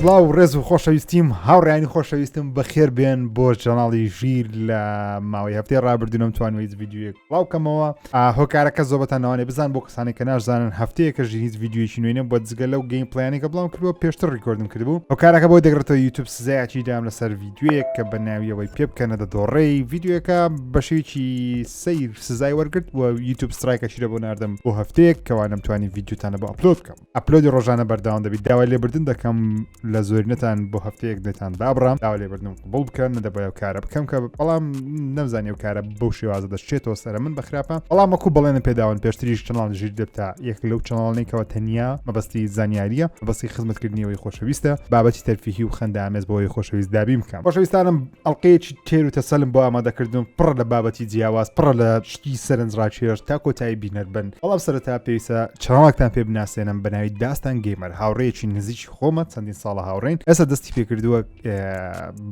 سڵاو ڕێز و خۆشەویستیم هاوڕێیانی خۆشەویستم بەخێر بێن بۆ چەناڵی ژیر لە ماوەی هەفتەی ڕابردوونم توانویت ڤیددیوەک بڵاوکەمەوە هۆکارەکە زۆبەتانەوەی بزان بۆ کەسانی کە ناشزانن هەفتەیەکەژی هیچ ڤیددیویی نوێنە بۆ جگە لەو گەیم پلانێکە بڵاو کردووە پێشتر ڕیکۆردم کردبوو هۆکارەکە بۆ دەگرێتەوە یوتیوب سزایکی دام لەسەر ڤیددیوەیەک کە بە ناویەوەی پێ بکەنە دەدۆڕێی ڤیددیوەکە بەشێکی سیر سزای وەرگرت و یوتیوب سترایکەشیرە بۆ ناردم بۆ هەفتەیەک کەوا نەمتوانی ڤیددیوتانە بۆ ئەپلۆد بکەم ئەپلۆدی ڕۆژانە بەرداوام دەبیت داوای لێبردن دەکەم لە زۆرینەتان بۆ هەفتەیەک دێتان دابڕام داوا لێبردنم قبول بکەن نەدەبایە کارە بکەم کە بەڵام نەمزانانی و کارە بەو شێوازە دەشتێتەوە سەر من بەخراپە بەڵام وەکو بەڵێنە پێداون پێشتریش چەناڵ ژیر دەبتا یەک لەو چەناڵێکەوە تەنیا مەبەستی زانیاریە مەبەستی خزمەتکردنیەوەی خۆشەویستە بابەتی تەرفیهی و خەندە ئامێز بۆەوەی خۆشەویست دابی بکەم خۆشەویستانم ئەڵقەیەکی تێر و تەسەلم بۆ ئامادەکردن پڕ لە بابەتی جیاواز پڕ لە شتی سەرنجڕاکێش تا کۆتایی بینەر بن بەڵام سەرەتا پێویستە چەناڵێکتان پێ بناسێنم بە ناوی داستان گەیمەر هاوڕێیەکی نزیکی خۆمە چەندین ساڵە هاوڕێین ئێستا دەستی پێکردووە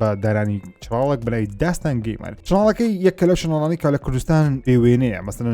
بە دارانی چاڵک بەلای داستان گەیمەر چناڵەکەی یەکە لەو چناڵانی کە لە کوردستان پێوێنەیە مەسەن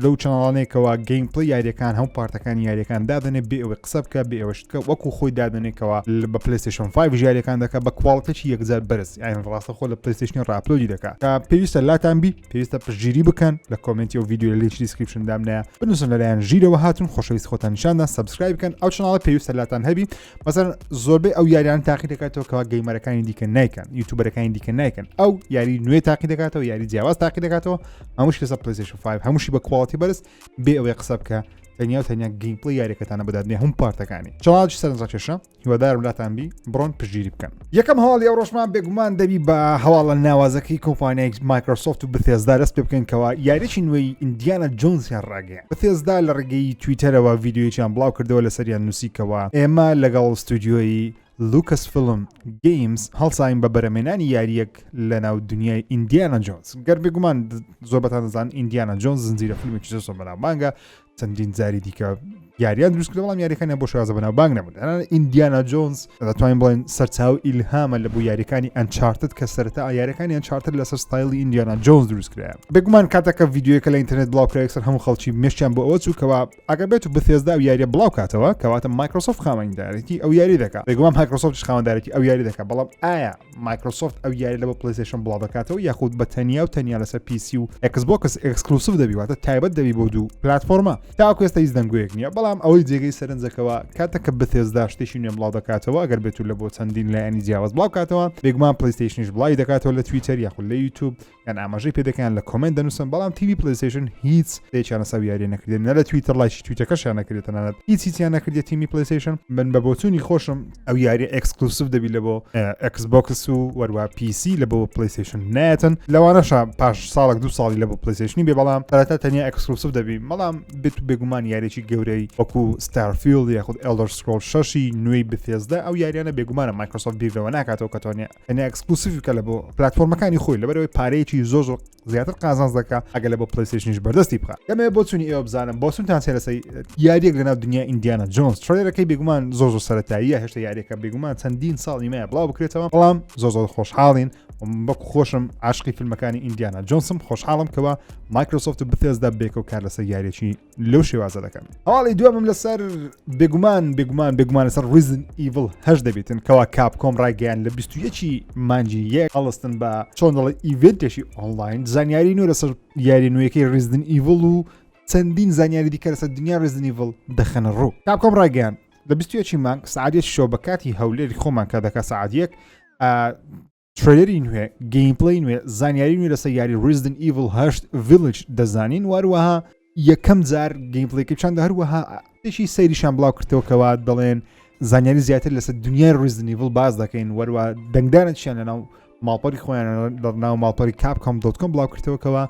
لەو چناڵانێکەوە گەیمپڵی یاریەکان هەم پارتەکانی یاریەکان دادنێ بێ ئەوەی قسە بکە بێ ئەوەشتکە وەکو خۆی دادنێکەوە بە پلیستیشن 5 ژیارەکان دەکە بە کواڵتێکی یەکجار بەرز یان ڕاستە خۆ لە پلیستیشن ڕاپلۆدی دەکات کە پێویستە لاتان بی پێویستە پشگیری بکەن لە کۆمنتی و ڤیدیو لە لینکی دیسکریپشن دامنەیە بنووسن لەلایەن ژیرەوە هاتون خۆشەویست خۆتان نیشاندا سابسکرایب بکەن ئەو چناڵە پێویستە لاتان هەبی مەسەن زۆربەی ئەو یاریان تاقی دەکاتەوە کەوا گەیمەرەکانی دیکە نیکەن یوتیوبەرەکانی دیکە نیکەن ئەو یاری نوێ تاقی دەکاتەوە یاری جیاواز تاقی دەکاتەوە هەمووش کەسە پلیستیشن 5 هەمووشی بە کواڵیتی بەرز بێ ئەوەی قسە بکە تەنیا و تەنیا گەیمپڵی یاریەکەتانە بەدادنێ هەم پارتەکانی چاڵی سەرنجڕاکێشە هیوادارم لاتان بی بڕۆن پشگیری بکەن یەکەم هەواڵی ئەو ڕۆژمان بێگومان دەبی بە هەواڵە ناوازەکەی کۆمپانیای مایکرۆسۆفت و بەثێزدا دەست پێ بکەنکەوە یاریی نوێی ئیندیانە جۆنسیان ڕاگەیان بەثێزدا لە ڕێگەی تویتەرەوە ڤیددیوییان بڵاو کردەوە لە سەریان نووسیکەوە ئێمە لەگەڵ ستودیۆی لوکس فیلم گەیمز هەڵساین بە بەرەمێنانی یاریەک لە ناو دنیای ئیندیانە جۆنس گەر بێگومان زۆربەتان دەزان ئیندیانە جۆنس زنجیرە فیلمێکی زۆر بەناوبانگە چەندین جاری دیکە یاریان دروست کرد بەڵام یاریەکانی بۆ شێوازە بەناوبانگ نەبوون ئیندیانە جۆنس دەتوانین بڵێن سەرچاو ئیلهامە لە بۆ یاریەکانی ئەنچارتد کە سەرەتا یاریەکانی ئەنچارتد لەسەر ستایلی ئیندیانە جۆنس دروست کرایە بێگومان کاتەکە ڤیدیۆیەکە لە ئینتەرنێت بڵاو کرا یەکسەر هەموو خەڵکی مێشتیان بۆ ئەوە چووکەوە ئەگەر بێت و بەثێزدا و یاریە بڵاو کاتەوە کەواتە مایکرۆسۆفت خاوەنیدارەتی ئەو یاری دەکات بێگومان مایکرۆسۆفتش خاوەندارەتی ئەو یاری دەکات بەڵام ئایا مایکرۆسۆفت ئەو یاری لە بۆ پلیستیشن بڵاو دەکاتەوە یاخود بە تەنیا و تەنیا لەسەر PC و Xbox ئەکسکلوسیڤ دەبیواتە تایبەت دەبی بۆ دوو پلاتفۆرمە تاکو ئێستا هیچ دەنگوەیەک نییە بەڵام ئەوەی جێگەی سەرنجەکەەوە کاتەکە بەثێزدا شتێکی نوێ بڵاو دەکاتەوە ئەگەر بێت و لە بۆ چەندین لایەنی جیاواز بڵاو کاتەوە بێگومان پلیستیشنیش بڵاوی دەکاتەوە لە تویتەر یاخود لە یوتیوب یان ئاماژەی پێدەکەیان لە کۆمنت دەنووسن بەڵام تیوی پلیستیشن هیچ شتێکیان لەسەر یاری نەکردێت نە لە تویتەر لایشی تویتەکەشیان نەکردێتە نانەت هیچیان نەکردێت تیمی پلیستیشن من بە بۆچوونی خۆشم ئەو یاری ئەکسکلوسیڤ دەبی لە بۆ Xbox و وەروە PC لە بۆ پلیستیشن نایەتن لەوانەشە پاش ساڵێک دو ساڵی لە بۆ پلیستیشنی بێ بەڵام تەنیا تەنیا ئەکسکلوسیڤ دەبی بەڵام بێت و بێگومان یاریی گەورەی وەکو ستارفیلد یاخود ئەلدەر سکرۆڵ 6 نوێی بەثێزدا ئەو یاریانە بێگومانە مایکرۆسۆفت بیرەوە ناکاتەوە کە تۆنیە تەنیا ئەکسکلوسیڤکە لە بۆ پلاتفۆرمەکانی خۆی لەبەرەوەی پارەیەکی زۆر زیاتر قازانج دەکات ئەگەر لە بۆ پلیستیشنیش بەردەستی بخات دەمەوێت بۆچوونی ئێوە بزانم بۆچونتان سێرەسەی یاریەک لەناو دنیای ئیندیانە جۆنس ترێلەکەی بێگومان زۆر سەرەتاییە هێشتا یاریەکە بێگومان چەندین ساڵی مایە بڵاو بکرێتەوە بەڵام زۆر خۆشحاڵین بەکو خۆشم عاشقی فیلمەکانی ئیندیانە جۆنسم خۆشحاڵم کەوە مایکرۆسۆفت و بەثێزدا بێکەوە کار لەسەر یاریەکی لەو شێوازە دەکەن هەواڵی دووەمم لەسەر بێگومان لەسەر ریزن ئیڤڵ هەش دەبێتن کەوا کاپکۆم ڕاگەیان لە 21 مانجی یەک هەڵستن بە چۆن دەڵێ ئیڤنتێکی ئۆنلاین زانیاری نوێ لەسەر یاری نوێیەکەی ریزن ئیڤڵ و چەندین زانیاری دیکە لەسەر دنیا ریزن ئیڤڵ دەخەنە ڕوو کاپکۆم ڕاگەیان لە 21 مانگ سعادێت شۆ بە کاتی هەولێری خۆمان کە دەکات سعادیەک ترێلەری نوێ گەیمپڵی نوێ زانیاری نوێ لەسەر یاری ریزن ئیڤڵ هەشت ڤیلج دەزانین وەروەها یەکەم جار گەیمپڵێکی چەندە هەروەها تێشی سەیریشان بڵاو کردەوە دەڵێن زانیاری زیاتر لەسەر دنیای ریزن ئیڤڵ باز دەکەین وەروە دەنگدانەتیان لەناو ماڵپەری خۆیان لەناو ماڵپەری capcom.com بڵاو کردەوەکەوە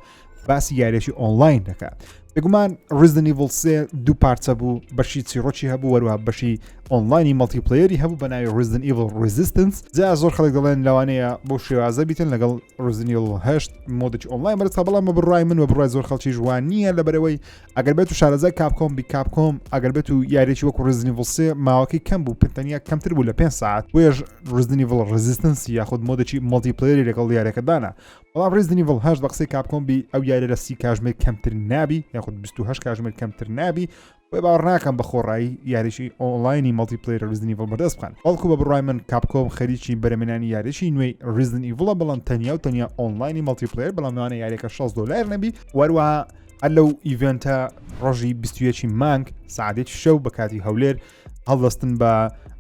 باسی یاریەکی ئۆنلاین دەکات بێگومان ریزن ئیڤڵ 3 دوو پارچە بوو بەشی چیرۆکی هەبوو وەروە بەشی ئۆنلاینی مەڵتیپلەیەری هەبوو بە ناوی ریزن ئیڤڵ ریزیستنس جا زۆر خەڵک دەڵێن لەوانەیە بۆ شێوازە بیتن لەگەڵ ریزن ئیڤڵ 8 مۆدێکی ئۆنلاین بەرزە بەڵام بە بڕای من و بڕای زۆر خەڵکی جوان نییە لەبەرەوەی ئەگەر بێت و شارەزای کاپکۆم بی کاپکۆم ئەگەر بێت و یاریێکی وەکو ریزن ئیڤڵ 3 ماوەکەی کەم بوو پنتەنیا کەمتر بوو لە 5 ساعت وێژ ریزن ئیڤڵ ریزیستنس یاخود مۆدێکی مەڵتیپلەیەری لەگەڵ یاریەکەدانا بەڵام ریزن ئیڤڵ 8 بە قسەی کاپکۆم بی ئەو یاری لە 30 کاتژمێر کەمتر نابی یاخود 28 کاتژمێر کەمتر نابی وێ باوەڕ ناکەم بە خۆڕایی یاریشی ئۆنلاینی مەڵتیپلەیەر ریزدن ئیڤڵ بەدەست بخەن بەڵکو بە بڕای من کاپکۆم خەریکی بەرەمێنانی یاریشی نوێی ریزدن ئیڤڵە بەڵام تەنیا و تەنیا ئۆنلاینی مەڵتیپلەیەر بەڵام لەوانە یاریەکە $6 نەبی وەروەها هەر لەو ئیڤنتە ڕۆژی 21 مانگ سعادێکی شەو بە کاتی هەولێر هەڵدەستن بە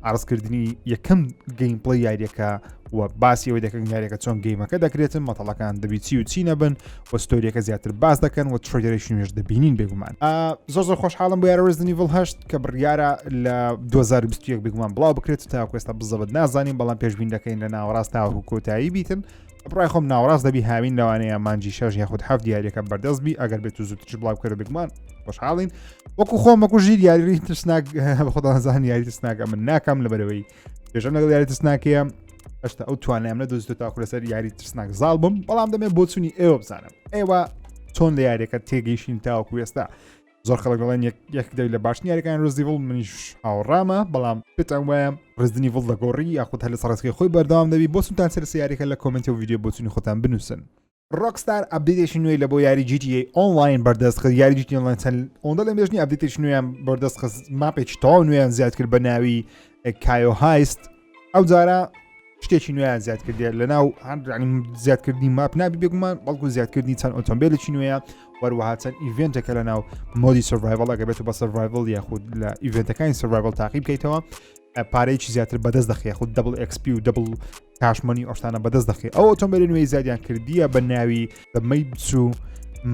ئارزکردنی یەکەم گەیمپڵی یاریەکە و باسی ئەوەی دەکەن یاریەکە چۆن گەیمەکە دەکرێتن مەتەڵەکان دەبی چی و چی نەبن و ستۆریەکە زیاتر باس دەکەن و تڕێگەرێکی نوێژ دەبینین بێگومان زۆر خۆشحاڵم بۆ یارە ریزدن ئیڤڵ 8 کە بڕیارە لە 2021 بێگومان بڵاو بکرێت تا کوێستا بزەبت نازانین بەڵام پێشبین دەکەین لە ناوەڕاست تاوەکو کۆتایی بیتن بڕای خۆم ناوەڕاست دەبی هاوین لەوانەیە مانجی 6 یاخود 7 دیارەکە بەردەست بی ئەگەر بێت و زووترش بڵاو کرد بێگومان خۆشحاڵین وەکو خۆم وەکو ژیر یاری ترسناک بەخۆدانزان یاری ترسناکە من ناکەم لەبەرەوەی پێشەم لەگەڵ یاری ترسناکەیە هەشتا ئەو توانام نەدۆزیتە تاکو لەسەر یاری ترسناک زاڵ بم بەڵام دەمێت بۆ چوونی ئێوە بزانم ئێوە چۆن لە یاریەکە تێگەیشتین تاوەکو ئێستا زۆر خەڵک دەڵێن یەک دەوی لە باشنی یاریەکان ریزدن ئیڤڵ منیش هاوڕامە بەڵام پێتان وایە ریزدن ئیڤڵ لەگۆڕی یاخود هەر لە سەرڕێسکی خۆی بەردەوام دەبی بۆ چونتان سەرسی یاریەکە لە کۆمنتی و ڤیدیۆ بۆ چوونی خۆتان بنووسن ڕۆکستار ئەپدێتێکی نوێی لە بۆ یاری GTA ئۆنلاین بەردەست کرد یاری GTA ئۆنلاین چەند ئەوەندە لە مێژنی ئەپدێتێکی نوێیان بەردەست خست ماپێکی تەواو نوێیان زیاد کرد بە ناوی کایۆ هایست ئەو جارە شتێکی نوێیان زیاد کردێت لەناو زیادکردنی ماپ نابی بێگومان بەڵکو زیادکردنی چەند ئۆتۆمبیلێکی نوێیە وەروەها چەند ئیڤنتێکە لەناو مۆدی سڤایڤڵ ئەگە بێت بە سڤایڤڵ یاخود لە ئیڤنتەکانی سڤایڤڵ تاقی بکەیتەوە پارەیەکی زیاتر بەدەست دەخێ خود دبل XP و دبل کاشمەنی ئەوشتانە بەدەست دەخێ ئەو ئۆتۆمبیلی نوێی زیادیان کردیە بە ناوی دەمەیبچوو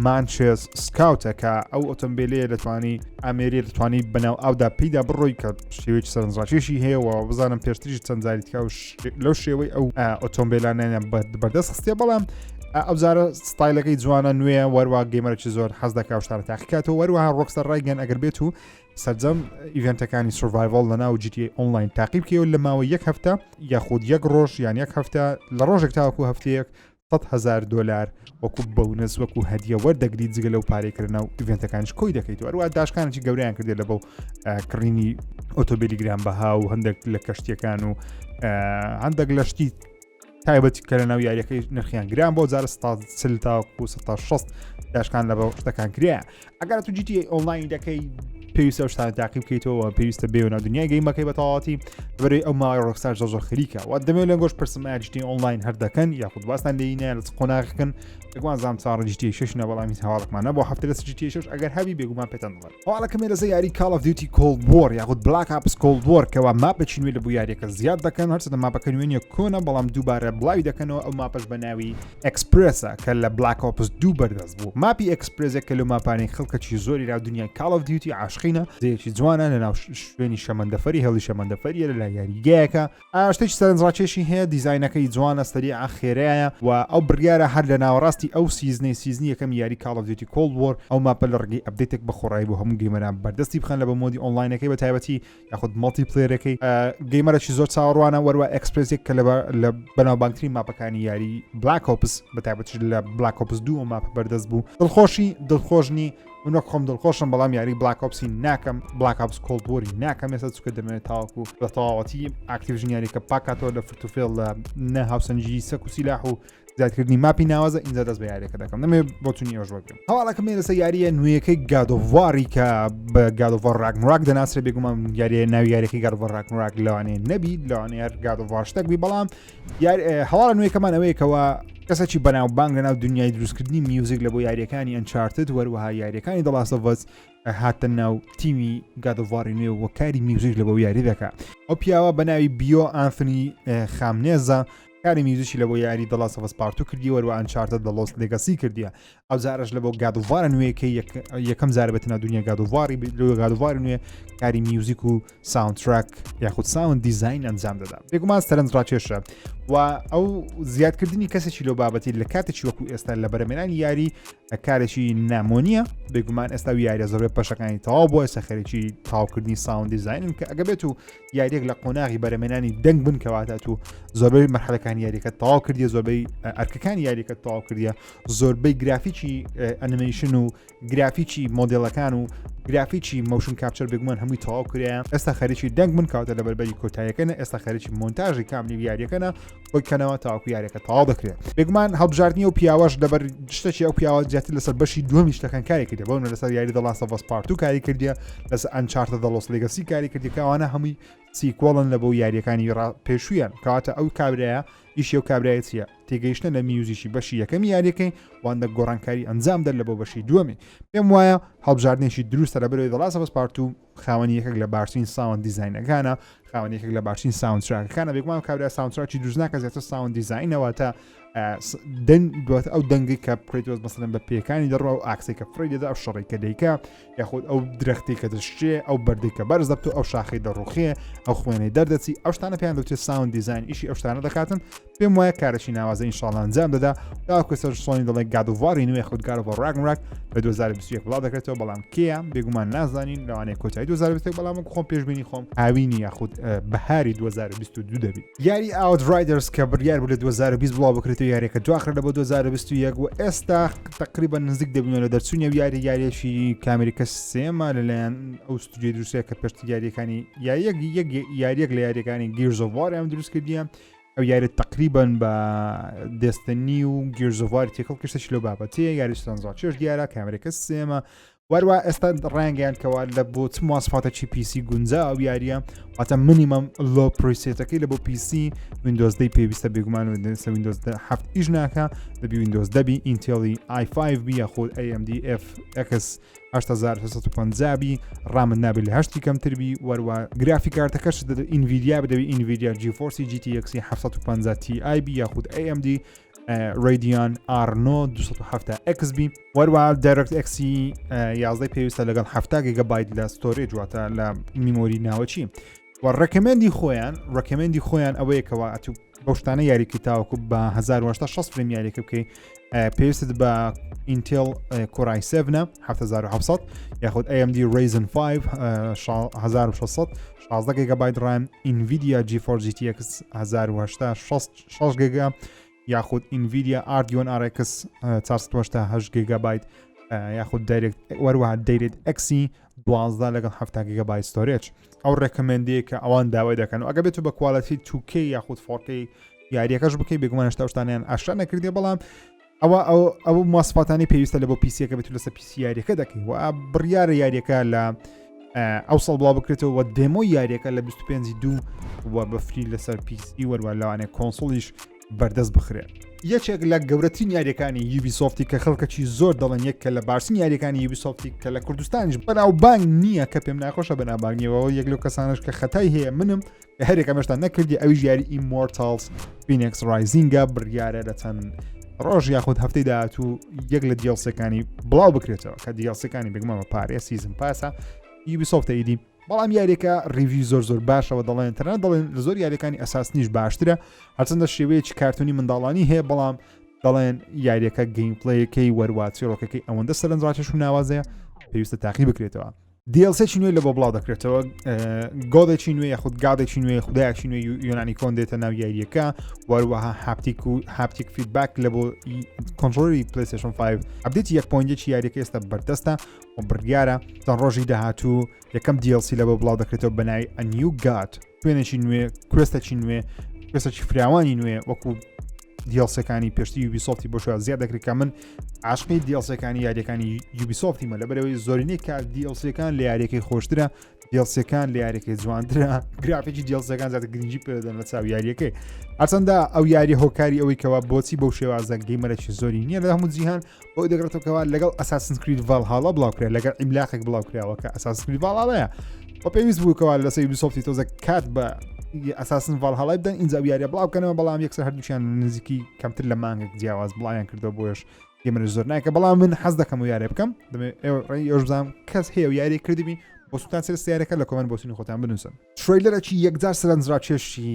مانچێس سکاوتە کە ئەو ئۆتۆمبیلەیە دەتوانی ئامێری دەتوانی بەناو ئەودا پێیدا بڕۆی کە شێوەیەکی سەرنجڕاکێشی هەیە و بزانم پێشتریش چەند جاریتکە و لەو شێوەی ئەو ئۆتۆمبیلانیان بەردەست خستێ بەڵام ئەو جارە ستایلەکەی جوانە نوێە وەروە گەیمەرێکی زۆر حەز دەکا شتانە تاقیکاتەوە وەروەها ڕۆکستار ڕایگەن ئەگەر بێت و سەرجەم ئیڤنتەکانی سڤایڤڵ لەناو GTA ئۆنلاین تاقیب بکەوە لە ماوەی یەک هەفتە یاخود یەک ڕۆژ یان یەک هەفتە لە ڕۆژێک تاوەکو هەفتەیەک $100,000 وەکو بەونس وەکو هەدیە وەردەگری جگە لەو پارێکردنە و ئیڤنتەکانش کۆی دەکەیتەوە هەروە داشکانێکی گەوریان کردێت لە بۆ کڕینی ئۆتۆبیلی گرانبەها و هەندێک لە کەشتیەکان و هەندێک لە شتی تایبەتی کە لە ناو یاریەکەی نرخیان گران بۆ جارە 140 تاوەکو 160 داشکان لە بە شتەکان کرایە ئەگەر تو GTA ئۆنلاین دەکەی پێویستە شتان تاقیب بکەیتەوە پێویستە بێوە دنیای گەیمەکەی بە تەواوەتی بەرەی ئەو ماوەی ڕۆکستار زۆر خەریکە و دەمێت لە گۆش پرسمای GTA ئۆنلاین هەر دەکەن یاخود واستان لێینە لە قۆناغەکەن بێگومان زانام چاڕە GTA 6 نە بەڵامی هەواڵکمانە بۆ هەفتە لە GTA 6 ئەگەر هەبی بێگومان پێتان دەڵێن هەواڵەکەمێ لەسەر یاری Call of Duty Cold War یاخود Black Ops Cold War کەوا ماپێکی نوێ لە بۆ یاریەکە زیاد دەکەن هەرچەندە ماپەکە نوێنیە کۆنە بەڵام دووبارە بڵاوی دەکەنەوە ئەو ماپەش بە ناوی Expressa کە لە Black Ops 2 بەردەست بوو ماپی Expressa کە لە ماپانەی خەڵکەکی زۆری را دنیای Call of Duty عاشقینە زێکی جوانە لەناو شوێنی شەمەندەفەری هەڵی شەمەندەفەریە لە یاریگایەکە شتێکی سەرنجڕاکێشی هەیە دیزاینەکەی جوانە سەریع خێرایە و ئەو بڕیارە هەر لە ناوەڕاستی ئەو سیزنی یەکەم یاری Call of Duty Cold War ئەو ماپە لە ڕگەی ئەپدێتێک بە خۆڕایی بۆ هەموو گەیمەران بەردەستی بخەن لە بە مۆدی ئۆنلاینەکەی بە تایبەتی یاخود مەڵتیپلێرەکەی گەیمەرێکی زۆر چاوەڕوانە وەروە ئەکسپرسێک کە لە بەناوبانگترین ماپەکانی یاری Black Ops بە تایبەتی لە Black Ops 2 ئەو ماپە بەردەست بوو دڵخۆشنی من خۆم دڵخۆشم بەڵام یاری Black Opsی ناکەم Black Ops Cold War ناکەم ێستا چکە دەمێت تاوەکو بە تەواوەتی ئاکتیڤژن یاریکە پاکاتەوە لە فرتوفێڵ لە نە هاوسەنجی سەک و سیلاح و زیادکردنی ماپی ناوازە ئینجا دەست بە یاریەکە دەکەم نەمێ بۆچونی ئەوژ وەگرم هەواڵەکەم لەسەر یاریە نوێیەکەی گادۆڤاری کە بە گادۆڤار ڕاگنڕاک دەناسرێ بێگومان یاریە ناوی یاریەکەی گادۆڤار ڕاگنڕاک لەوانەیە نەبی لەوانەیە گادۆڤار شتێک بی بەڵام هەواڵە نوێیەکەمان ئەوەیەکەوە کەسێکی بەناوبانگ لەناو دنیای دروستکردنی میوزیک لە بۆ یاریەکانی ئەنچارتد وەروەها یاریەکانی The Last of Us هاتە ناو تیمی گادۆڤاری نوێ و کاری میوزیک لە بۆ یاری دەکات ئەو پیاوە بە ناوی بیۆ ئانتۆنی خامنێزە کاری میوزیکی لە بۆ یاری The Last of Us Part 2 کردی وەروە ئەنچارتد The Lost Legacy کردیە ئەو جارش لە بۆ گادۆڤارە نوێیەکەی یەکەم جارە بێتە دنیا گادۆڤاری نوێ کاری میوزیک و ساوندتراک یاخود ساوند دیزاین ئەنجام دەدا بێگومان سەرنجڕاکێشە و ئەو زیادکردنی کەسێکی لەو بابەتی لە کاتێکی وەکو ئێستا لە بەرەمێنانی یاری کارێکی نامۆنیە بێگومان ئێستا یاریە زۆربەی پەشەکانی تەواو بۆ ئێستا خەریکی تاواکردنی ساوند دیزاینن کە ئەگە بێت و یاریێک لە قۆناغی بەرەمێنانی دەنگ بن کەواتە و زۆربەی مەرحەلەکانی یاریەکە تەواو کردیە زۆربەی ئەرکەکانی یاریەکە تەواو کردیە زۆربەی گرافیکی گرافیکی ئەنیمیشن و گرافیکی مۆدێڵەکان و گرافیکی موشن کاپچەر بگومان هەمووی تەواو کرایە ئێستا خەریکی دەنگ من کاتە لە بەربەری کۆتاییەکەنە ئێستا خەریکی مۆنتاژی کاملی یاریەکەنە بۆکەنەوە تاواکو یاریەکە تەواو دەکرێت بگومان هەڵبژاردننی و پیاوەش لەبەر شتێکی ئەو پیاوە جیاتر لەسەر بەشی دووەمی شتەکان کاری کردێ بۆ لەسەر یاری دەڵاستە بەس پارت و کاری کردیە لەسەر ئەنچارتە دەڵۆس لێگەسی کاری کردیکەوانە هەمووی سیکۆڵن لە بۆ یاریەکانی پێشویان کاتە ئەو کابرایە ئیشی و کابرایە چیە تێگەیشتە لە میوزیشی بەشی یەکەمی یاریەکەی وانە گۆڕانکاری ئەنجام دەر لە بۆ بەشی دووەمی پێم وایە هەڵبژاردنێکی دروستە لە بەرەوەی دەڵاستە بەس پارت و خاوەنی یەکێک لە باشترین ساوند دیزاینەکانە خاوەنی یەکێک لە باشترین ساوندتراکەکانە بێگومان کابرا ساوندتراکی دروست ناکە زیاتر ساوند دیزاینەوە تا دوات ئەو دەنگی کە پرێتۆز مەسەلەن بە پێکانی دەڕوا و ئاکسی کە فڕی دەدا ئەو شەڕی کە دەیکا یاخود ئەو درەختی کە دەشتێ ئەو بەردەی کە بەرز دەبت و ئەو شاخی دەڕوخێ ئەو خوێنەی دەردەچی ئەو شتانە پێیان دەوتێت ساوند دیزاین ئیشی ئەو شتانە دەکاتن پێم وایە کارێکی ناوازە ئینشاڵڵا ئەنجام دەدا داکوێسەر سۆنی دەڵێ گادوڤاری نوێ خود گارۆڤ ڕاگنراک لە 2021 بڵاو دەکرێتەوە بەڵام کێیە بێگومان نازانین لەوانەیە کۆتایی 2021 بەڵام خۆم پێشبینی خۆم هاوینی یاخود بەهاری 2022 دەبێت یاری ئاوتڕایدەرز کە بڕیار بوو لە 2020 بڵاو بکرێتەوە یاریەکە دواخرە بۆ 2021 و ئێستا تقریبا نزیک دەبینەوە لە دەرچوونی و یاریەکی کامریکا سێمە لەلایەن ئەو ستودیۆ دروستەیە کە پشتی یاریەکانی یاریەک لە یاریەکانی گیرزۆڤار ئەم دروست کردیە ئەو یاری تقریبا بە دەستنی و گیرزۆڤار تێکەڵ کشتەی لەو بابەتەیە یاری چێش دیارە کامریکا سێمە وەروە ئێستا ڕانگەیان کەوا لە بۆ چ ماسفاتەکی پیسی گونجا ئەو یاریە واتە منیمەم لۆ پرۆیسێتەکەی لە بۆ پیسی وینندۆز دەی پێویستە بێگومان و وینندۆز 7 ئیش ناکە دەبی وینندۆز دەبی ئینتێڵی i5 یاخود AMD FX 8650 بی ڕامن نابێت لە هەشتی کەمتربی وەروە گرافی کارتەکەش ئینڤیدیا بدەوی ئینڤیدیا GeForce GTX 750 Ti بی یاخود AMD Radeon R9 270 XB وەروە DirectX 11 پێویستە لەگەڵ 7 گیگابایت لە ستۆرێج واتە لە میمۆری ناوەچی و ڕکمێندی خۆیان ئەوەیەکەوە ئەتو بەو شتانە یاریکی تاوەکو بە 1960 فریم یاریەکە بکەی پێویستت بە Intel Core i7 7700 یاخود AMD Ryzen 5 1600 16 گیگابایت RAM NVIDIA GeForce GTX 1080 6 گیگا یاخود NVIDIA Radeon RX 408 گیگابایت یاخود وەروەها DirectX 12 لەگەڵ 7 گیگابایت ستۆرێج ئەو ڕێکەمەندەیە کە ئەوان داوای دەکەن و ئەگە بێت بە کوالەتی 2K یاخود 4K یاریەکەش بکەی بێگومان هێشتا شتانیان ئاشا نەکردێ بەڵام ئەو ماسفاتانی پێویستە لە بۆ پیسیەکە بێت لەسەر پیسی یاریەکە دەکەی و بڕیارە یاریەکە لە ئەو سەڵ بڵاو بکرێتەوە و دێمۆ یاریەکە لە 25 و بەفری لەسەر پیسی وەروە لەوانێ کۆنسۆلیش بەردەست بخرێت یەکێک لە گەورەترین یاریەکانی یوبیسۆفتی کە خەڵکەکی زۆر دەڵێن یەک کە لە باشترین یاریەکانی یوبیسۆفتی کە لە کوردستانیش بەناوبانگ نییە کە پێم ناخۆشە بەناوبانگیەوە یەک لەو کەسانش کە خەتای هەیە منم کە هەرێکە مەشتا نەکردی ئەویش یاری ئیمۆرتالز فینکس ڕایزینگە بڕیارە لە چەند ڕۆژ یاخود هەفتەی داهاتوو یەک لە دیڵسەکانی بڵاو بکرێتەوە کە دیڵسەکانی بگمەمە پارێ سیزن پاسە یوبیسۆفت ئیدی بەڵام یاریەکە ریوی زۆر باشەوە دەڵێن تەنانەت دەڵێن لە زۆر یاریەکانی ئەساسنیش باشترە هەرچەندە شێوەیەکی کارتونی منداڵانی هەیە بەڵام دەڵێن یاریەکە گەیمپڵەیەکەی وەرواتچێڕۆکەکەی ئەوەندە سەرنجڕاکێش و ناوازەیە پێویستە تاقی بکرێتەوە دیڵسێکی نوێ لە بۆ بڵاو دەکرێتەوە گۆدێکی نوێ یاخود گادێکی نوێ خودایەکی نوێ یۆنانی کۆن دێتە ناو یاریەکە وەروەها هاپتیک فیدباک لە بۆ کۆنتڕۆلی پلیستیشن 5 ئەپدێتی 1.1 یاریەکە ئێستا بەردەستە و بڕیارە چەند ڕۆژی داهاتوو یەکەم دیڵسی لە بۆ بڵاو دەکرێتەوە بەناوی ئەنیو گات شوێنێکی نوێ کوێستێکی نوێ کوێستێکی فراوانی نوێ وەکو دیڵسەکانی پێشتی یوبیسۆفتی بۆ شوێ زیاد دەکرێت کە من عاشقی دیڵسەکانی یاریەکانی یوبیسۆفتیمە لەبەرەوەی زۆرینەی کار دیڵسەکان لە یاریەکەی خۆشترە دیڵسەکان لە یاریەکەی جوانترە گرافێکی دیڵسەکان زیاتر گرنگی پێدەن لە چاو یاریەکەی هەرچەندە ئەو یاری هۆکاری ئەوەی کەوا بۆچی بەو شێوازە گەیمەرێکی زۆری نییە لە هەموو جیهان بۆ دەگرێتەوەکەوە لەگەڵ ئەساسن کرید ڤالهاڵا بڵاوکرێت لەگەڵ ئیملاقێک بڵاوکراوە کە ئەساسن کرید ڤالهاڵەیە بۆ پێویست بووکەوە لەسەر یوبیسۆفتی تۆزە کات بە ئەساسن ڤالهاڵای بدەن ئینجا یاریە بڵاوکەنەوە بەڵام یەکسەر هەردووچیان نزیکی کەمتر لە مانگێک جیاواز بڵاویان کردەوە بۆش گەیمەرێک زۆر نایکە بەڵام من حەز دەکەم و یارێ بکەم ئێوەش بزانم کەس هەیە و یاری کردبی بۆ سوتان سەرستیارەکە لە کۆمنت بۆسینی خۆتان بنووسن تریلەرێکی یەکجار سەرنجڕاکێشی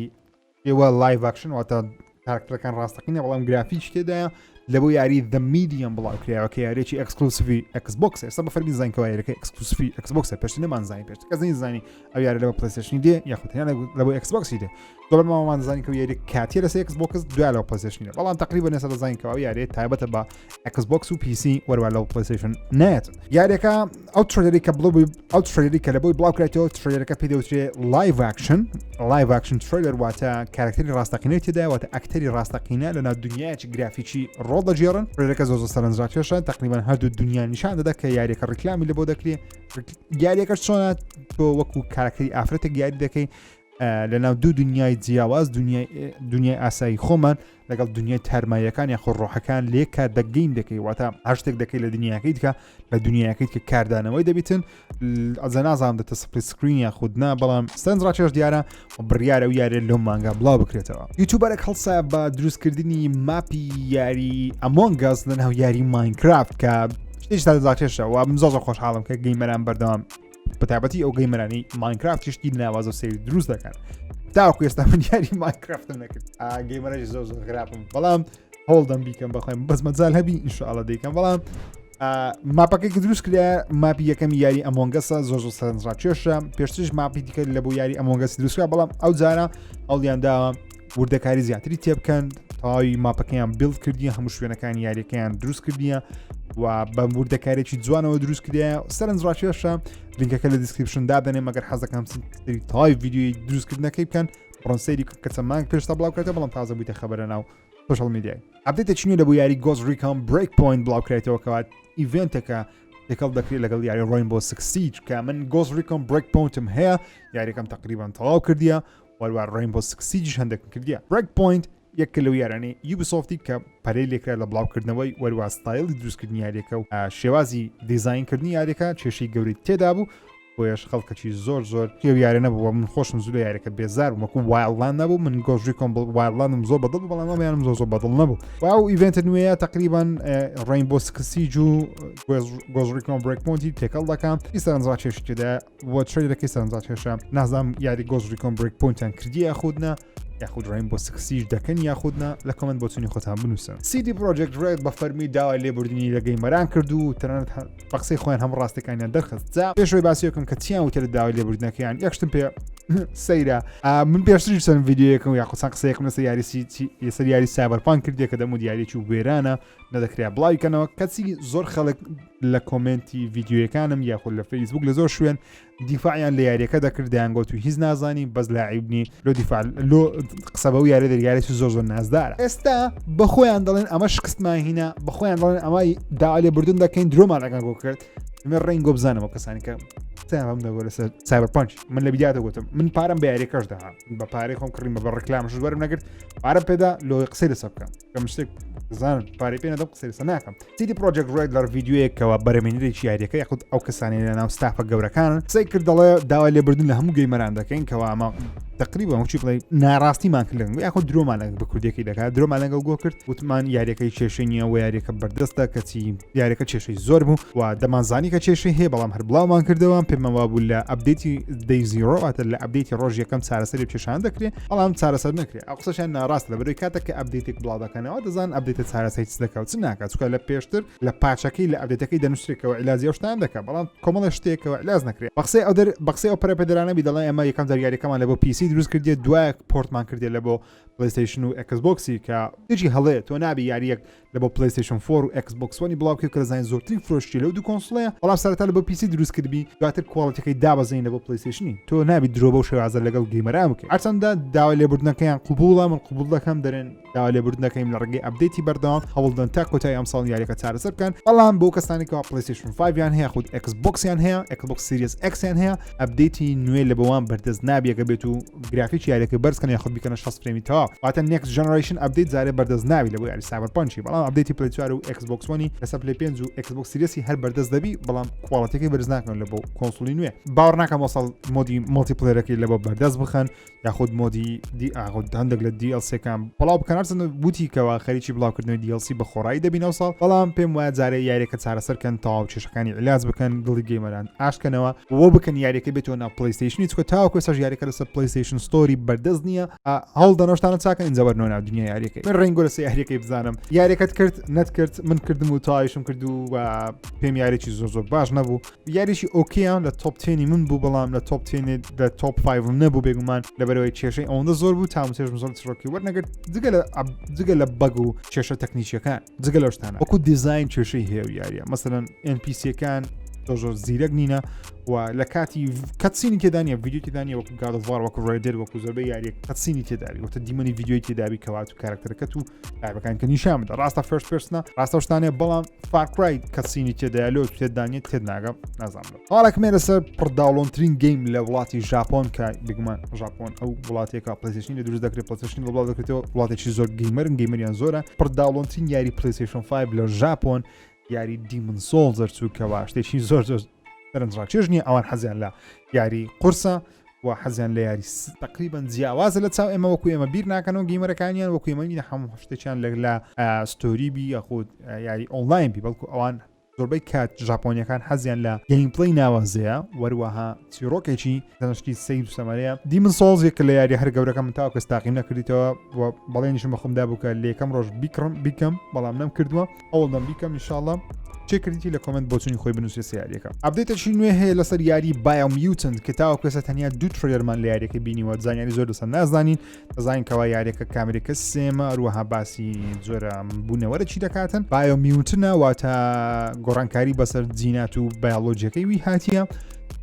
ئێوە لایڤ ئاکشن واتە کارکتەرەکان ڕاستەقینە بەڵام گرافیک تێدایە لە بۆ یاری The Medium بڵاوکرایەوە کە یاریێکی ئەکسکلوسیڤی Xbox ئێستا بە فەرمی زانکەوە یاریەکە ئەکسکلوسیڤی Xbox پێشتر نەمانزانی پێشتر کەس نەیزانی ئەو یارە لەبۆ PlayStation دێ یاخود تەنیا لە بۆ Xbox دێ دوباره مامان زانین که یاری کاتیه لسه Xbox دوی علاوه PlayStation نه ولی تقریبا نسبت زانین که یاری تایبەتە با Xbox و PC وەرو علاوه PlayStation نێت یاریەکە ئەو تریلەری کە ئەو تریلەری کە لە بۆی بڵاو کرێتەوە تریلەرەکە پێی دەوترێت live action تریلەر واتە کارکتەری ڕاستەقینەی تێدا واتە ئەکتەری ڕاستەقینە لە ناو دنیایەکی گرافیکی ڕۆڵ دەجێڕن تریلەرەکە زۆر سەرنجڕاکێشە تقریبا هەردوو دنیا نیشان دەدا کە یاریەکە ڕیکلامی لە بۆ دەکرێت یاریەکەش چۆنە تۆ وەکو کارکتەری ئافرەتێک یاری دەکەی لە ناو دوو دنیای جیاواز دنیای ئاسایی خۆمان لەگەڵ دنیای تارماییەکان یاخۆ ڕۆحەکان لێکە دەگەین دەکەی واتە هەر شتێک دەکەی لە دنیاکەی دیکە لە دنیاکەیت کە کاردانەوەی دەبیتن ئەزە نازانم دەتە سپلی سکرین یاخودنا بەڵام سەرنجڕاکێش دیارە بڕیارە و یارێ لەو مانگا بڵاو بکرێتەوە یوتیوبەرێک هەڵسایە بە دروستکردنی ماپی یاری Among Us لە ناو یاری ماینکرافت کە شتێکی سەرنجڕاکێشە و من زۆر خۆشحاڵم کە گەیمەران بەردەوام بەتابەتی ئەو گەیمەرانی ماینکرافت تشتی ناوازە سەیری دروست دەکەن تاوەکو ئێستا من یاری ماینکرافتم نەکرد گەیمەرەی زۆر خراپم بەڵام هەوڵدەم بیکەم بەخۆیم بەس مەجال هەبی ئینشاءالله دەیکەم بەڵام ماپەکەی کە دروست کرا ماپی یەکەمی یاری Among Us زۆر سەرنجڕاکێشە پێشترش ماپی دیکە لە بۆ یاری Among Us دروست کرا بەڵام ئەو جارە هەوڵیان داوە وردەکاری زیاتری تێبکەن تاوی ماپەکەیان بیلد کردیە هەموو شوێنەکانی یاریەکەیان دروست کردیە و بە وردەکارێکی جوانەوە دروست کردە سەرنجڕاکێشە لینکەکە لە دیسکریپشن دادەنێ مەگەر حەز دەکەم سری تاوی ڤیدیۆی دروستکردنەکەی بکەن بڕۆنسەیری کە چەند پێشتا بڵاوکرێتەوە بەڵام تازە بوویتە خەبەرە ناو سوشال میدیای ئەپدێتێکی نوێ لە بۆ یاری Ghost Recon Breakpoint بڵاوکرێتەوە کەوات ئیڤێنتەکە تێکەڵ دەکرێت لەگەڵ یاری Rainbow Six Siege کە من Ghost Recon Breakpointم هەیە یاریەکەم تقریبا تەواو کردیە وەروە Rainbow Six Siege هەندێکم کردیە Breakpoint یەک لەو یارانەی یوبیسۆفتی کە پەرەی لێکرا لە بڵاوکردنەوەی وەروە ستایلی دروستکردنی یاریەکە و شێوازی دیزاینکردنی یاریەکە کێشەی گەوری تێدا بوو بۆیەش خەڵکەکی زۆر کێو یارە نەبووە من خۆشم زوو لە یاریەکە بێزار وەکو وایلدلاند نەبوو من Ghost Recon وایلدلاندم زۆر بەدڵ بوو بەڵام ئەمەیانم زۆر بەدڵ نەبوو واو ئیڤێنتە نوێیە تقریبا Rainbow Six Siege و Ghost Recon Breakpointi تێکەڵ دەکەم سەرنجڕاکێشی تێدا وە تریلەرەکەی سەرنجڕاکێشە نازانم یاری Ghost Recon Breakpointیان کردی یاخودنا یاخود Rainbow Six Siege دەکەن یاخودنا لە کۆمنت بۆچوونی خۆتان بنووسن CD Projekt Red بە فەرمی داوای لێبوردنی لە گەیمەران کرد و تەنانەت بە قسەی خۆیان هەموو ڕاستەکانیان دەرخست پێشەوەی باسی یەکەم کە چیان وتە لە داوای لێبوردنەکەیان یەکشتم پێ سەیرە من پێشتری چەند ڤیدیۆیەکەم یاخودسان قسەیەکم لەسەر یاری سایبەرپانک کردیە کە دەمود یاریێکی وێرانە نەدەکرێت بڵاویکەنەوە کەچی زۆر خەڵک لە کۆمنتی ڤیدیۆیەکانم یاخود لە فەیسبوک لە زۆر شوێن دیفاعیان لە یاریەکە دەکرد دەیانگوت و هیچ نازانی بەس لاعیبنی لۆ دیفاع لۆ قسە بەو یارە دەریارێکی زۆر نازدارە ئێستا بە خۆیان دەڵێن ئەمە شکستمان هینە بە خۆیان دەڵێن ئەمای داوا لێبوردن دەکەین درۆمان لەگەڵ بۆ کرد من ڕێنگۆ بزانەوە کەسانی کە سام دەگۆ لەسەر سایبەرپانک من لە بیدیاتە گوتم من پارەم بە یاریەکەش داها بە پارەی خۆم کڕیمە بە ڕێکلامش وەرم نەگرت پارەم پێدا لۆ قسەی لەسەر بکەم کەم شتێک زانم پارەی پێ نەدەم قسەی لەسەر ناکەم CD Projekt Red لەر ڤیدیۆیەکەوە بەرەمێنەرێکی یاریەکە یاخود ئەو کەسانی لە ناو ستافە گەورەکانن قسەی کرد دەڵێ داوای لێبوردن لە هەموو گەیمەران دەکەین کەوا ئەمە تقریبا وچی بڵێ ناڕاستیمان کردن یاخود درۆمان لەگەڵ بە کوردیەکەی دەکات درۆمان لەگەڵ گۆ کرد وتمان یاریەکەی کێشەی نییە و یاریەکە بەردەستە کەچی یاریەکە کێشەی زۆر بوو و دەمانزانی کە کێشەی هەیە بەڵام هەر بڵاومان کردەوە پێمەوا بوو لە ئەپدێتی Day Zero واتە لە ئەپدێتی ڕۆژ یەکەم چارەسەری کێشان دەکرێت بەڵام چارەسەر نەکرێت ئەو قسەشیان ناڕاست لە بەرەوەی کاتێک کە ئەپدێتێک بڵاو دەکەنەوە دەزان ئەپدێتە چارەسەری چ دەکات چ ناکات چونکە لە پێشتر لە پاچەکەی لە ئەپدێتەکەی دەنووسێتەوە عیلاجی شتان دەکات بەڵام کۆمەڵە شتێکەوە عیلاج نەکرێت بە قسەی ئەو پەرەپێدەرانە بیدەڵێن ئەمە یەکەم یاریەکەمان لە بۆ PC دروست کردێ دوای پۆرتمان کردێت لە بۆ PlayStation و Xboxی کە هیچی هەڵەیە تۆ نابی یاریەک لە بۆ PlayStation 4 و Xbox One بڵاوکرد کە دەزانین زۆرترین فرۆشتی لەو دوو کۆنسۆڵەیە بەڵام سەرەتا لە بۆ PC دروست کردبی دواتر کواڵیتیەکەی دابەزین لە بۆ PlayStationی تۆ نابی درۆ بەو شێوازە لەگەڵ گەیمەران بکەیت هەرچەندە داوای لێبوردنەکەیان قبوڵە من قبول دەکەم دەرێن داوای لێبوردنەکەیم لە ڕێگەی ئەپدێتی بەردەوام هەوڵدەن تا کۆتایی ئەمساڵ یاریەکە چارەسەر بکەن بەڵام بۆ کەسانی کە PlayStation 5 یان هەیە خود Xboxیان هەیە Xbox Series X یان هەیە ئەپدێتی نوێ لە بەوان بەردەست نابیەکە بێت و گرافیک یاریەکە بەرزکەن یاخود بیکەنە 60 فرێمی تەواو واتە next generation ئەپدێت زارێ بەردەست ناوی لە بۆ یاری سایبەرپانکی بەڵام ئەپدێتی Play 4 و Xbox One لەسەر Play 5 و Xbox Series هەر بەردەست دەبی بەڵام کواڵیتیەکەی بەرز ناکەن لە بۆ کۆنسۆلی نوێ باوەڕ ناکەم وەسەڵ مۆدی مولتیپلەیەرەکەی لە بۆ بەردەست بخەن یاخود مۆدی هەندێک لە DLC-کان بڵاو بکەن هەرچەندە بوتی کەوا خەریکی بڵاوکردنەوەی DLC بە خۆڕایی دەبینەوە ساڵ بەڵام پێم وایە جارێ یاریەکە چارەسەرکەن تەواو کێشەکانی عیلاج بکەن دڵی گەیمەران ئاشکەنەوە بۆ بکەن یاریەکە بێتەوە ناو PlayStation چکە تاوەکو سەر یاریەکە لەسەر PlayStation PlayStation ستۆری بەردەست نییە هەڵ دەنەشتانە چاکە ئینجاوەرنەوە ناو دنیا یاریەکەی من ڕێنگۆ لە یاریەکەی بزانم یاریەکەت کرد نەتکرد من کردم و تایشم کرد و پێم یاریی زۆر باش نەبوو یاریشی ئۆکییان لە تۆپ 10 من بوو بەڵام لە تۆپ 10 لە تۆپ 5 نەبوو بێگومان لەبەرەوەی کێشەی ئەوەندە زۆر بوو تامسێژم زۆر چڕۆکی وەرنەگرت جگە لە بەگ و کێشە تەکنیکیەکان جگە لە شتانە وەکو دیزاین کێشەی هەیە و یاریە مەسەلەن NPCەکان زۆر زیرەک نینە و لە کاتی کەتسینی تێدانە ڤیدیۆ تێدانە وەکو گادڤار وەکو ڕێدر وەکو زۆربەی یاریە کەتسینی تێداری وەتە دیمەنی ڤیدیۆی تێداوی کەوات و کارکتەرەکەت و لایڤەکان کە نیشان بدە ڕاستە فەرست پێرسنە ڕاستە شتانێ بەڵام فارکرای کەتسینی تێدایە لەوە تێدانێت تێدناگەم نازانم حاڵێکمێ لەسەر پڕداوڵۆنترین گەیم لە وڵاتی ژاپۆن کە بگومان ژاپۆن ئەو وڵاتێکە پلەیستیشن لە دروست دەکرێت پلەیستیشن لە وڵات دەکرێتەوە وڵاتێکی زۆر گەیمەریان زۆرە پڕداوڵۆنترین یاری پلەیستیشن 5 لە ژاپۆن یاری دیمن سۆڵز دەرچووکەوە شتێکی زۆر دەرەنجڕاکێژ نییە ئەوان حەزیان لە یاری قورسە و حەزیان لە یاری تقریبان جیاوازە لە چاو ئێمە وەکو ئێمە بیر ناکەنەوە گەیمەرەکانیان وەکو ئێمە هەموو شتێکیان لە ستۆری بی یاخود یاری ئۆنلاین بی بەڵکو ئەوان زۆربەی کات ژاپۆنیەکان حەزیان لە گەیمپڵی ناوازەیە وەروەها چیرۆکێکی دەنشتی سەید و سەمەرەیە دیمن سۆڵز یەک لە یاری هەر گەورەکە من تاوە کەس تاقیم نەکردیتەوە بەڵێنیشم بەخۆمدا بوو کە لە یەکەم ڕۆژ بیکەم بەڵام نەم کردووە ئەوڵدەم بیکەم ئینشاڵڵا چێ کردیتی لە کۆمنت بۆچوونی خۆی بنووسێ سیارەکە ئەپدێتێکی نوێ هەیە لەسەر یاری بایۆمیوتنت کە تاوە کەسە تەنیا دوو تڕێرمان لە یاریەکە بینیوە زانیاری زۆر دەسەر نازانین دەزانین کەوا یاریەکە کامێرەکە سێمە ئەروەها باسی جۆرە بوونەوەرە چی دەکاتن بایۆمیوتنە واتە گۆڕانکاری بەسەر جینات و بایۆلۆجیەکەی وی هاتیە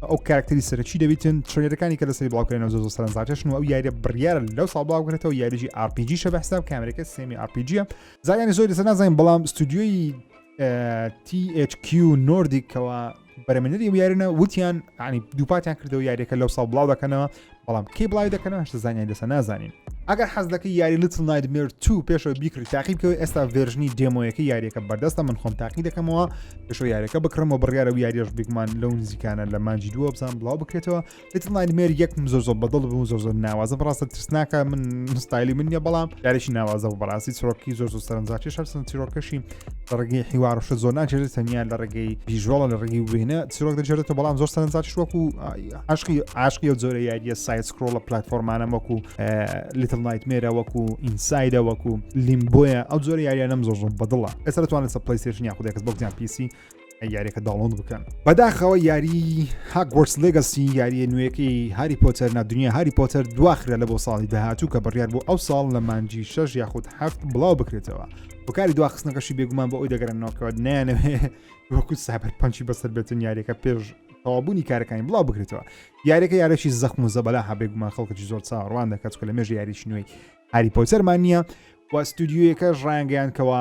ئەو کارکتەری سەرچی دەبیتن تڕێرەکانی کە لەسەری بڵاوکردنەوە زۆر سەرنجڕاکێشن و ئەو یاریە بڕیارە لەو ساڵ بڵاوکرێتەوە یاریی RPG شە بە حساب کامێرەکە سێمی RPGە زانیاری زۆر دەسەر نازانین بەڵام ستودیۆی THQ نۆردیکەوە بەرەمێنەری یارنە وتیان عنی دووپاتیان کردەوە یاریەکە لەو ساڵ بڵاو دەکەنەوە بەڵام کێ بڵاوی دەکەنەوە هەشتە زانیاری دەسە نازانین ئەگەر حەز دەکەی یاری لیتل نایتمێر 2 پێشەوە بیکڕی تاقیبکەوە ئێستا ڤێرژنی دێمۆیەکە یاریەکە بەردەستە من خۆم تاقی دەکەمەوە پێشەوە یاریەکە بکڕمەوە بڕیارە و یاریش بگومان لەو نزیکانە لە مانجی دووە بزان بڵاو بکرێتەوە لیتل نایتمێر یەک زۆر بەدڵ بوو زۆر ناوازە بەڕاستە ترسناکە من ستایلی من نیە بەڵام یاریشی ناوازە و بەڕاستی چڕۆکی زۆر سەرنجاکێش هەرچەند چیرۆکەشی لە ڕێگەی حیوارشە زۆر ناچێت تەنیا لە ڕێگەی ڤیژوەڵە لە ڕێگەی وێنە چیرۆک دەجێتەوە بەڵام زۆر سەرنجاکیش وەکو عاشقی و زۆرە یاریە سایت سکرۆڵە پلتفۆرمانە وەکو لیتل نایتمێرە وەکو ئینسایدە وەکو لیمبۆیە ئەو زۆر یاریانەم زۆر بەدڵە ئێستا دەتوانێت سە پلەیستیشن یاخود ئەکسبۆکس PC یاریەکە داڵۆند بکەن بەداخەوە یاری هاگوارتس لێگەسی یاریە نوێیەکەی هاری پۆتەر ناودنیا هاری پۆتەر دواخرە لە بۆ ساڵی داهاتوو کە بڕیار بۆ ئەو ساڵ لە مانجی 6 یاخود 7 بڵاو بکرێتەوە بۆکاری دواخستنەکەشی بێگومان بە ئەوی دەگەڕێنەوەکەوە نانەوێ وەکو سابەر پەنچی بەسەر بێتن یاریەکە پێش تەوابوونی کارەکانی بڵاو بکرێتەوە یاریەکە یارێکی زەخم و زەبەلا هەبێگومان خەڵکەی زۆر چاوەڕوان دەکات کە لە مێژ یاریی نوێی هاری پۆتەرمان نییە و ستودیۆیەکەش ڕایانگەیانکەوە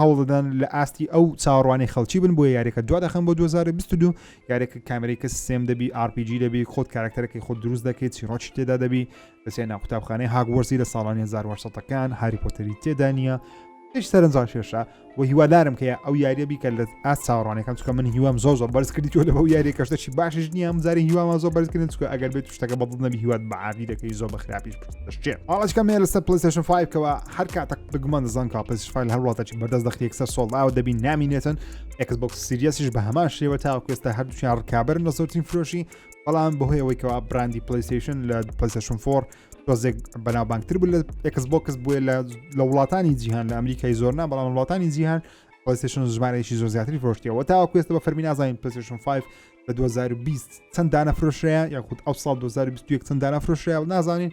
هەوڵ دەدەن لە ئاستی ئەو چاوەڕوانی خەڵکی بن بۆ یاریەکە دوا دەخەن بۆ 2022 یاریەکە کامێرەیەکە سێم دەبی RPG دەبی خۆت کارکتەرەکەی خۆت دروست دەکەیت چیرۆکی تێدا دەبی بەسێ ناو قوتابخانەی هاگوارتسی لە ساڵانی 1970ەکان هاری پۆتەری تێدا نییە هیچ سەرنجڕاکێشە و هیوادارم کە ئەو یاریە بیکە لە ئاست چاوەڕوانەکان چکە من هیوام زۆر بەرز کردیتەوە لە بەو یاریە کەشتەی باشش نییە مزاری هیوامە زۆر بەرزکردن چکە ئەگەر بێت شتەکە بەدڵ نەبی هیوات بە عادی دەکەی زۆر بە خراپیش دەشتێت ئاڵچکە مێ لەسەر PlayStation 5 کەەوە هەر کاتێک بگومان دەزان کە PlayStation 5 هەر وڵاتێکی بەردەست دەختی یەکسەر سۆڵداوە دەبی نامینێتن Xbox Seriesیش بە هەمان شێوە تاوەکو ئێستا هەردووچیان ڕکابرن لە زۆرترین فرۆشی بەڵام بەهۆی ئەوەی کەەوە براندی PlayStation لە PlayStation 4 تۆزێک بەناوبانگتر بوو لە Xbox بووە لە وڵاتانی جیهان لە ئەمریکای زۆرنا بەڵام وڵاتانی جیهان PlayStation ژمارەیەکی زۆر زیاتری فرۆشتیەوە تاوەکو ئێستا بە فەرمی نازانین PlayStation 5 لە 2020 چەند دانە فرۆشەیە یاخود ئەو ساڵ 2021 چەند دانە فرۆشەیە نازانین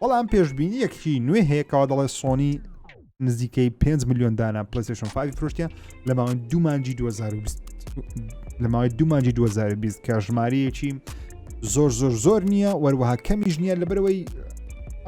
بەڵام پێشبینیەکی نوێ هەیە کەوا دەڵێ سۆنی نزیکەی 5 میلیۆن دانە PlayStation 5 فرۆشتیە لە ماوەی دوو مانجی 2020 کە ژمارەیەکی زۆر نییە وەروەها کەمیش نییە لەبەرەوەی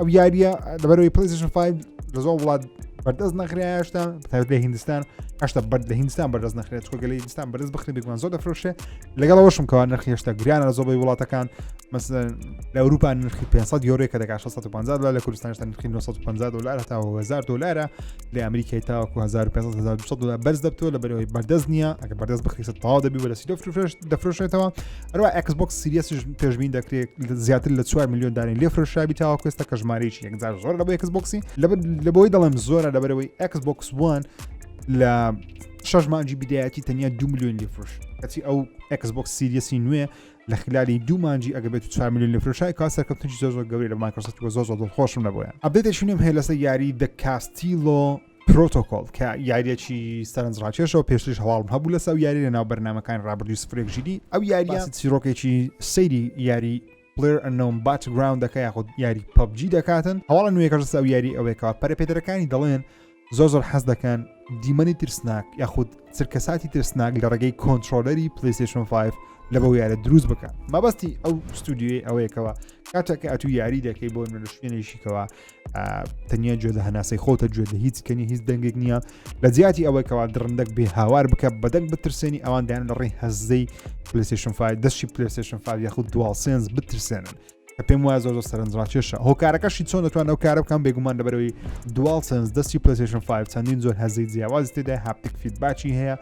ئەو یاریە لەبەرەوەی PlayStation 5 لە زۆر وڵات بەردەست نەخرای هێشتا لە هیندستان هەشتا بەرد لە هیندستان بەردەست نەخرێت چۆگە لە هیندستان بەردەست بخرێت بگومان زۆر دەفرۆشێ لەگەڵەوەشم کەوا نرخی هێشتا گریانە لە زۆربەی وڵاتەکان مثلا لە ئەوروپا نرخی 500 یۆرۆ کە دەکات 650 دلار لە کوردستان هێشتا نرخی 950 دلار هەتا 1000 دلارە لە ئەمریکای تاوەکو 1500 دلار بەرز دەبتەوە لەبەرەوەی بەردەست نییە ئەگەر بەردەست بخریت تەواو دەبی وەرەسی دەفرۆشێتەوە هەروە Xbox Series پێشبین دەکرێت زیاتر لە 4 میلیۆن دانەی لێ فرۆشابی تاوەکو ئێستا کە ژمارەیەکی 1000 زۆر لە بۆ Xboxی لە بۆی دەڵێم زۆرە لەبەرەوەی Xbox One لە 6 مانجی بدایەتی تەنیا 2 میلیۆن لێفرۆش کەچی ئەو Xbox Series نوێ لە خلالی 2 مانجی ئەگە بێت 4 میلیۆن لە فرۆشای کا سەرکەوتنی زۆر گەوری لە مایکرۆسۆفت زۆر دڵخۆشم لەبۆیە. ئەپدێتێکشونیم هەیە لەسەر یاری د کاستیلۆ پرۆتۆکۆل کە یاریەکی سەرنجڕاکێشەوە پێشتریش هەواڵم هەبوو لەسەر یاری لە ناو بەرنامەکان ڕابردووی سفرێک ژیری ئەو یاریە چیرۆکێکی سەیری یاری پلێر ئەنۆم باکگراوند دەکە یاخود یاری پەبجی دەکاتن هەواڵە نوێیەکەش لەسەر ئەو یاری ئەوەیەکەوە پەرەپێدەرەکانی دەڵێن زۆر حەز دەکەن دیمەنی ترسناک یاخود چرکەساتی ترسناک لە ڕێگەی کۆنتترۆلەری پلیستیشن 5 لە بەو یارە دروست بکەن مەبەستی ئەو ستودیۆی ئەوەیەکەوە کاتێککە ئەتو یاری دەکەی بۆ لە شوێنێکیکەوە تەنیا گوێ لە هەناسەی خۆتە گوێ لە هیچ کەنی هیچ دەنگێک نییە لە جیاتی ئەوەیەکەوە درڕندەک بێ هاوار بکە بەدەنگ بترسێنی ئەوان دایان لە ڕێی هەزەی پلیستیشن 5 دەستی پلیستیشن 5 یاخود دوال سنس بترسێنن کە پێم وایە زۆر سەرنجڕاکێشە هۆکارەکەشی چۆن دەتوان ئەو کارە بکەم بێگومان لەبەرەوەی دوال سنس دەستی پلیستیشن 5 چەندین زۆر هەزەی جیاواز تێدا هاپتیک فیدباکی هەیە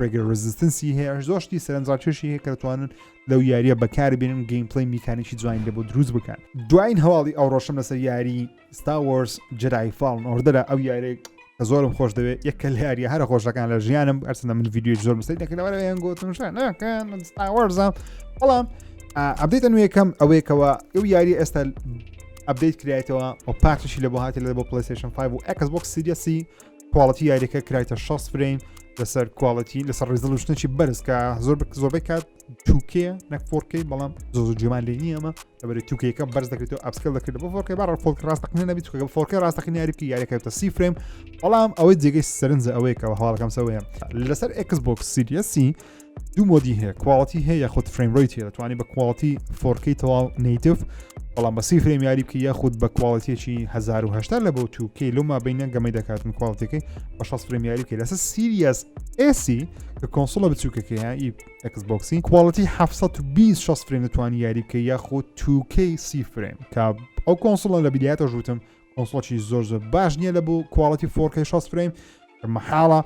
ڕێگە ڕزیستنسی هەیە زۆشتی سەرنجڕاکێشی هەیە کە دەتوانن لەو یاریە بەکار بێنن گەیم پڵی میکانیکی جوین لێ بۆ دروست بکەن دوایین هەواڵی ئەو ڕۆشم لەسەر یاری Star Wars Jedi Fallen Order ئەو یارێک کە زۆرم خۆش دەوێت یەکە لە یاریە هەرە خۆشەکان لە ژیانم ئەرسەنە من ڤیدیۆی زۆر بستیت نەکەنەوەیان گوتم شانەکەن Star Wars بەڵام ئەبدێتە نوێیەکەم ئەوەیەکەوە ئەو یاری ئێستا ئەبدەیت کرایەتەوە و پارتشی لە بۆ هاتی لە بۆ PlayStation 5 و Xbox Series کوالتی یاریەکە کرایتە 6 فریم لەسەر کوالتی لەسەر ڕێزەلوشنێکی بەرز کە زۆربەی کات 2K نەک 4K بەڵام زۆر جێمان لێ نییە ئەمە لەبەری 2K بەرز دەکرێتەوە ئەپسکەل دەکرێت بۆ 4K بەڕ فۆلک ڕاستەقینە نەبێت چونکە 4K ڕاستەقینی یاریکە یاریەکەوێتە 30 فریم بەڵام ئەوەی جێگەی سەرنجە ئەوەیەکەوە هەواڵەکەم سەوەیە لەسەر Xbox Series دوو مۆدی هەیە کوالتی هەیە یاخود فریم ڕیت هەیە دەتوانێت بە کوالتی 4K تەواو نیتیڤ بەڵام بە 30 فریم یاری بکە یاخود بە کوالتیەکی 1080 لە بۆ 2K لەما بینە گەمەی دەکاتن کوالتیەکەی بە 6 فریم یاری بکە لەسەر Series AC کە کۆنسۆڵە بچووکەکەی Xboxی کوالتی 720 فریم دەتوانانی یاری بکە یاخود 2K 30 فریم کە ئەو کۆنسۆڵە لە بیدایەتە ژوتم کۆنسۆڵی زۆر باش نییە لە بۆ کوالتی 4K 6 فریم مەحاڵە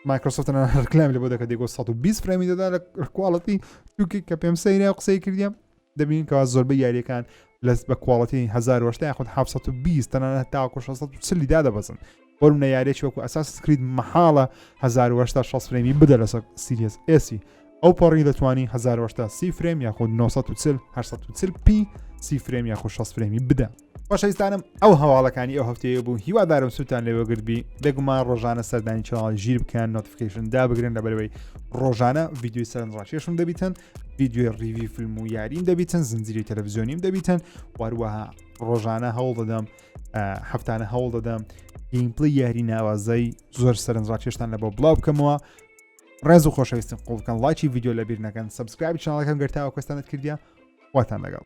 مایکرۆسۆفت ڕکلام لە بۆ دەکە دێگۆ 120 فرمی دەدا لە کوالتی 2K کە پێم سەیرە قسەی کردیم دەبین کەوا زۆربەی یاریەکان لەس بە کوالتی 1080 یاخود 720 تەنانەت تاوەکو 640 دادەبەزن بۆم نە یاریێکی وەکو ئەساس سکرید مەحاڵە 1080 6 فرمی بدە لەسەر Series AC ئەو پەڕی دەتوانی 1080 30 فریم یاخود 940 840p 30 فریم یاخود 6 فرمی بدە باشەویستانم ئەو هەواڵەکانی ئەو هەفتەیە بوو هیوادارم سووتان لێوەگرتبی بێگومان ڕۆژانە سەردانی چاڵ ژیر بکەن نۆتیفیکیشن دابگرن لەبەرەوەی ڕۆژانە ڤیدیۆی سەرنجڕاکێشم دەبیتن ڤیدیۆی ڕیوی فیلم و یاریم دەبیتن زنجیری تەلەڤیزیۆنیم دەبیتن وەروەها ڕۆژانە هەوڵ دەدەم هەفتانە هەوڵ دەدەم گەیمپڵی یاری ناوازەی زۆر سەرنجڕاکێشتان لە بۆ بڵاو بکەمەوە ڕێز و خۆشەویستم قوڵ بکەن لایکی ڤیدیۆ لەبیر نەکەن سەبسکرایب چانەڵەکەم گەرتاوە کوێستانت کردیا واتان لەگەڵ